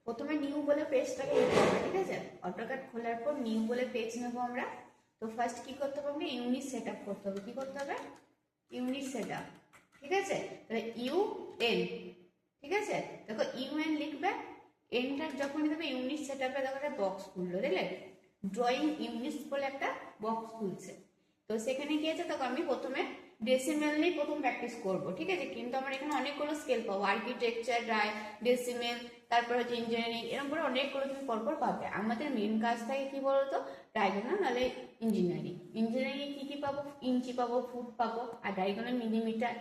প্রথমে নিউ বলে পেজটাকে নিতে হবে, ঠিক আছে। অটোক্যাড খোলার পর নিউ বলে পেজ নেবো আমরা। তো ফার্স্ট কি করতে হবে, আমরা ইউনিট সেট আপ করতে হবে। কি করতে হবে? ইউনিট সেট আপ, ঠিক আছে। তাহলে UN, ঠিক আছে। দেখো UN লিখবে, এন্টার যখনই দেবে ইউনিট সেট আপে দেখো একটা বক্স খুললো, দেখলে ড্রয়িং ইউনিটস বলে একটা বক্স খুলছে। তো সেখানে কি আছে, দেখো আমি প্রথমে ডেসিমেল নিয়ে প্রথম প্র্যাকটিস করবো, ঠিক আছে। কিন্তু আমার এখানে অনেকগুলো স্কেল পাবো, আর্কিটেকচার, ডেসিমেল, তারপর হচ্ছে ইঞ্জিনিয়ারিং, এরকম করে অনেকগুলো তুমি পরপর পাবে। আমাদের মেন কাজ থাকে কি বলতো, ডায়াগোনাল নাহলে ইঞ্জিনিয়ারিং। ইঞ্জিনিয়ারিং কি কি পাবো, ইঞ্চি পাবো, ফুট পাবো, আর ডায়াগোনাল মিলিমিটার,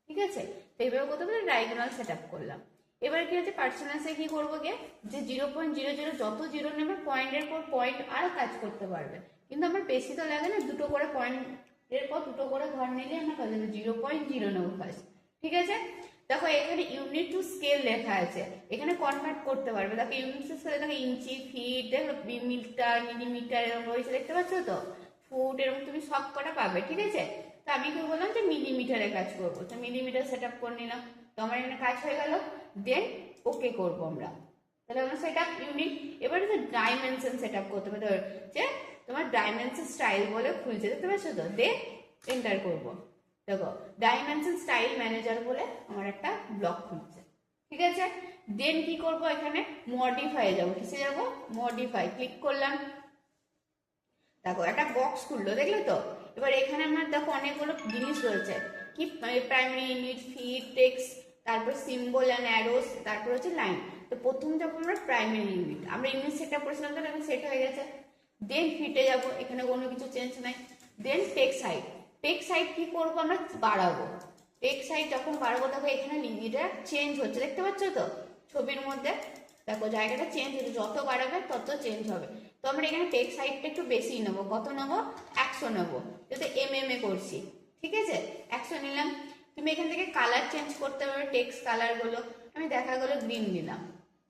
ঠিক আছে। তো এইভাবে করতে পারে ডায়াগোনাল সেট আপ করলাম। এবার কি হচ্ছে, পার্সোনাসে কি করবো গে, যে 0.00 যত জিরো নেবে পয়েন্টের পর পয়েন্ট আর কাজ করতে পারবে। কিন্তু আমার বেশি তো লাগে না, দুটো করে পয়েন্ট এর পর দুটো করে ঘর নিলে আমরা কাজ হবে 0.0 নেবো ফার্স্ট, ঠিক আছে। দেখো এখানে ইউনিট টু স্কেল লেখা আছে, এখানে কনভার্ট করতে পারবে। দেখো ইউনিট টু স্কেল, দেখো ইঞ্চি, ফিট, দেখো মিটার, মিলিমিটার এরকম রয়েছে, দেখতে পাচ্ছ তো, ফুট, এরকম তুমি সব কটা পাবে, ঠিক আছে। তো আমি কি বললাম যে মিলিমিটারে কাজ করবো, তো মিলিমিটার সেট আপ করে নিলাম। তো আমার এখানে কাজ হয়ে গেল, দেন ওকে করবো আমরা। তাহলে আমরা সেট আপ ইউনিট। এবারে যে ডাইমেনশন সেট আপ করতে হবে, যে তোমার ডাইমেনশন স্টাইল বলে খুলছে, দেখতে পাচ্ছ তো, দে এন্টার করবো। দেখো ডাইমেনশন স্টাইল ম্যানেজার বলে আমার একটা ব্লক খুলছে, ঠিক আছে। দেন কি করব, এখানে মডিফাই যাবো, কিসে যাবো, মডিফাই ক্লিক করলাম। দেখো একটা বক্স খুললো, দেখলে তো। এবার এখানে আমার দেখো অনেকগুলো জিনিস রয়েছে, কি প্রাইমারি ইউনিট, ফিট, টেক্সট, তারপর সিম্বল অ্যান্ড অ্যারোস, তারপর হচ্ছে লাইন। তো প্রথম যাবো আমরা প্রাইমারি ইউনিট, আমরা ইউনিট সেট আপ করেছিলাম, তো এখন সেট হয়ে গেছে। দেন ফিটে যাব, এখানে কোনো কিছু চেঞ্জ নাই। দেন টেক্সট হাইট, টেক্সট হাইট কি করবো, আমরা বাড়াবো। টেক্সট হাইট যখন বাড়াবো, দেখো এখানে লিমিটটা চেঞ্জ হচ্ছে, দেখতে পাচ্ছ তো ছবির মধ্যে। দেখো জায়গাটা চেঞ্জ হচ্ছে, যত বাড়াবে তত চেঞ্জ হবে। তো আমরা এখানে টেক্সট হাইটটা একটু বেশি নেবো, কত নেবো, 100 নেবো, যাতে এ করছি, ঠিক আছে। 100 নিলাম। তুমি এখান থেকে কালার চেঞ্জ করতে পারবে, টেক্সট কালার গুলো। আমি দেখা গেলো গ্রিন দিলাম,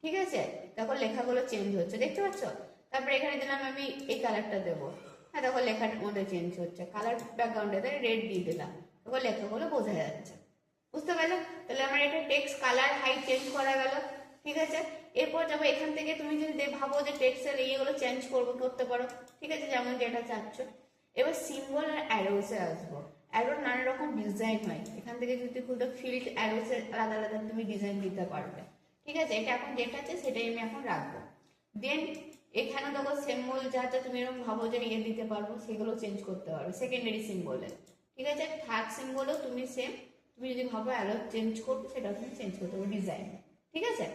ঠিক আছে। দেখো লেখাগুলো চেঞ্জ হচ্ছে, দেখতে পাচ্ছ। তারপরে এখানে দিলাম আমি এই কালারটা দেবো, হ্যাঁ দেখো লেখার মধ্যে চেঞ্জ হচ্ছে, কালার ব্যাকগ্রাউন্ডে রেড দিয়ে দিলাম, দেখো লেখাগুলো বোঝা যাচ্ছে, বুঝতে পারলে। তাহলে আমার এটা টেক্সট কালার হাইট চেঞ্জ করা গেল, ঠিক আছে। এরপর যাবো এখান থেকে, তুমি যদি ভাবো যে টেক্সটের ইয়েগুলো চেঞ্জ করবো, করতে পারো, ঠিক আছে, যেমন যেটা চাচ্ছ। এবার সিম্বল আর অ্যারোসে আসবো। অ্যারোর নানা রকম ডিজাইন হয়, এখান থেকে যদি খুলতে ফিল্ড অ্যারোসে আলাদা আলাদা তুমি ডিজাইন দিতে পারবে, ঠিক আছে। এটা এখন যেটা আছে সেটাই আমি এখন রাখবো। দেন এখানে দেখো সিম্বল যা যা তুমি এরকম ভাবো যে ইয়ে দিতে পারবো, সেগুলো চেঞ্জ করতে পারবে সেকেন্ডারি সিম্বলে, ঠিক আছে। থার্ড সিম্বলও তুমি সেম, তুমি যদি ভাবো অ্যারো চেঞ্জ করবে, সেটাও তুমি চেঞ্জ করতে পারবে ডিজাইন, ঠিক আছে।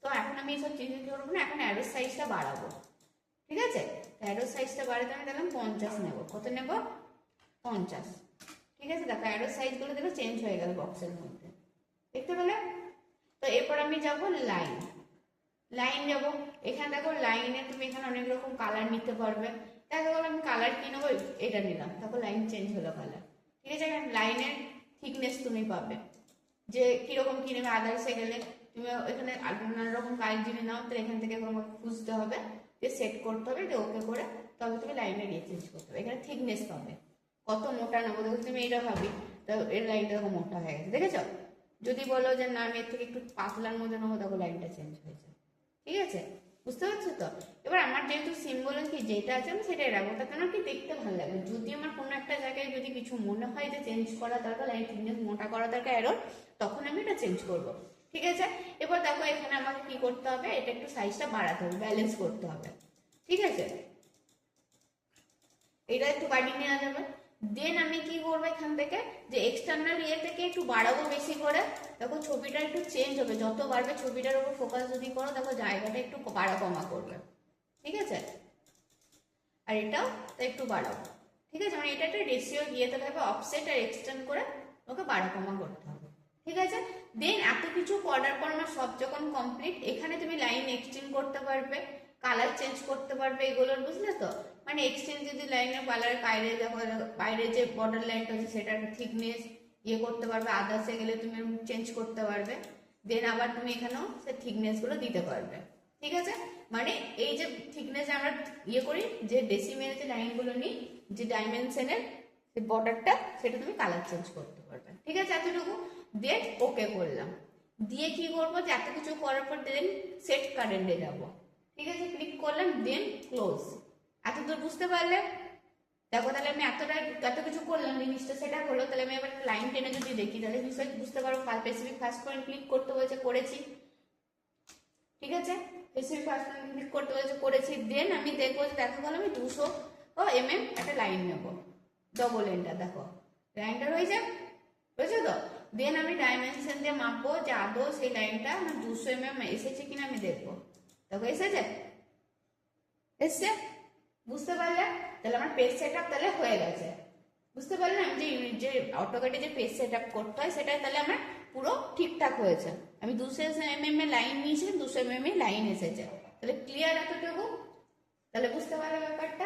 তো এখন আমি এইসব চেঞ্জ করবো না, এখন অ্যারো সাইজটা বাড়াবো, ঠিক আছে। অ্যারো সাইজটা বাড়াতে আমি দিলাম 50 নেব, কত নেব, 50, ঠিক আছে। দেখো অ্যারো সাইজগুলো দেখো চেঞ্জ হয়ে গেল বক্সের মধ্যে, দেখতে পেলে। তো এরপর আমি যাব লাইন, লাইন যাব। এখানে দেখো লাইনে তুমি এখানে অনেক রকম কালার নিতে পারবে। দেখা গেল আমি কালার কি নেবো, এটা নিলাম, দেখো লাইন চেঞ্জ হলো কালার, ঠিক আছে। লাইনের থিকনেস তুমি পাবে, যে কিরকম কি নেবে। আদার্সে গেলে তুমি এখানে নানা রকম কাজ যদি নাও, তো এখান থেকে তোমাকে খুঁজতে হবে, যে সেট করতে হবে, যে ওকে করে তবে তুমি লাইনের ইয়ে চেঞ্জ করতে হবে। এখানে থিকনেস পাবে, কত মোটা নেবো, দেখো তুমি এটা ভাবি, তো এর লাইনটা দেখো মোটা হয়ে গেছে, দেখেছো। যদি বলো যে না আমি এর থেকে একটু পাতলার মধ্যে নেবো, দেখো লাইনটা চেঞ্জ হয়েছে, ঠিক আছে, বুঝতে পারছো তো। এবার আমার যেহেতু সিম্বল কি যেটা আছে আমি সেটাই রাখবো, তাতে আমার কি দেখতে ভালো লাগবে। যদি আমার কোনো একটা জায়গায় যদি কিছু মনে হয় যে চেঞ্জ করা দরকার, লাইন থিকনেস মোটা করা দরকার এরর, তখন আমি এটা চেঞ্জ করব, ঠিক আছে। এবার দেখো এখানে আমাকে কি করতে হবে, এটা একটু সাইজটা বাড়াতে হবে, ব্যালেন্স করতে হবে, ঠিক আছে। এটা একটু বাড়িয়ে নেওয়া যাবে। দেন আমি কি করবো, এখান থেকে যে এক্সটার্নাল ইয়ে থেকে একটু বাড়াবো বেশি করে। দেখো ছবিটা একটু চেঞ্জ হবে, যত বাড়বে ছবিটার উপর ফোকাস যদি করো, দেখো জায়গাটা একটু বাড়া কমা করবে, ঠিক আছে। আর এটাও তো একটু বাড়াবো, ঠিক আছে। মানে এটা একটা রেশিও ইয়েতে থাকবে, অফসেট আর এক্সটেন্ড করে ওকে বাড়া কমা করতে হবে, ঠিক আছে। দেন এত কিছু করার পর আমার সব যখন কমপ্লিট, এখানে তুমি লাইন এক্সটেন্ড করতে পারবে, কালার চেঞ্জ করতে পারবে এগুলোর, বুঝলে তো। মানে এক্সটেন্ড যদি লাইনের কালার বাইরে দেখো, বাইরে যে বর্ডার লাইনটা আছে সেটার থিকনেস ইয়ে করতে পারবে, আদার্সে গেলে তুমি চেঞ্জ করতে পারবে। দেন আবার তুমি এখানেও সে থিকনেস গুলো দিতে পারবে, ঠিক আছে। মানে এই যে থিকনেস আমরা ইয়ে করি, যে ডেসিমেল যে লাইনগুলো নিই, যে ডাইমেনশনের যে বর্ডারটা, সেটা তুমি কালার চেঞ্জ করতে পারবে, ঠিক আছে, এতটুকু। দেন ওকে করলাম। দিয়ে কি করবো যে এত কিছু করার পর দেন সেট কারেন্টে যাব, ঠিক আছে, ক্লিক করলাম, দেন ক্লোজ। এত দূর বুঝতে পারলে? দেখো তাহলে আমি এত কিছু করলাম, জিনিসটা সেটা হলো, তাহলে আমি এবার লাইন টেনে যদি দেখি তাহলে নিশ্চয়ই বুঝতে পারো স্পেসিফিক ফার্স্ট পয়েন্ট ক্লিক করতে বলেছে, করেছি, ঠিক আছে, স্পেসিফিক ফার্স্ট পয়েন্ট ক্লিক করতে বলেছে, করেছি। দেন আমি দেখবো যে দেখা গেল আমি 200 একটা লাইন নেবো, ডবল এন্টার, দেখো লাইনটা হয়েছে, বুঝছো তো? দেন আমি ডাইমেনশন দিয়ে মাপবো যে আদৌ সেই লাইনটা আমার 200 এসেছে কিনা আমি দেখবো। দেখো এসেছে, এসছে, বুঝতে পারলে? তাহলে আমার পেজ সেট আপ তাহলে হয়ে গেছে, বুঝতে পারলে? আমি যে অটোক্যাডে যে পেজ সেট আপ করতে হয় সেটা তাহলে আমার পুরো ঠিকঠাক হয়েছে। আমি 200 mm এর লাইন নিয়েছিলাম, 200 mm লাইন এসেছে। তাহলে ক্লিয়ার এতটুকু? তাহলে বুঝতে পারলে ব্যাপারটা?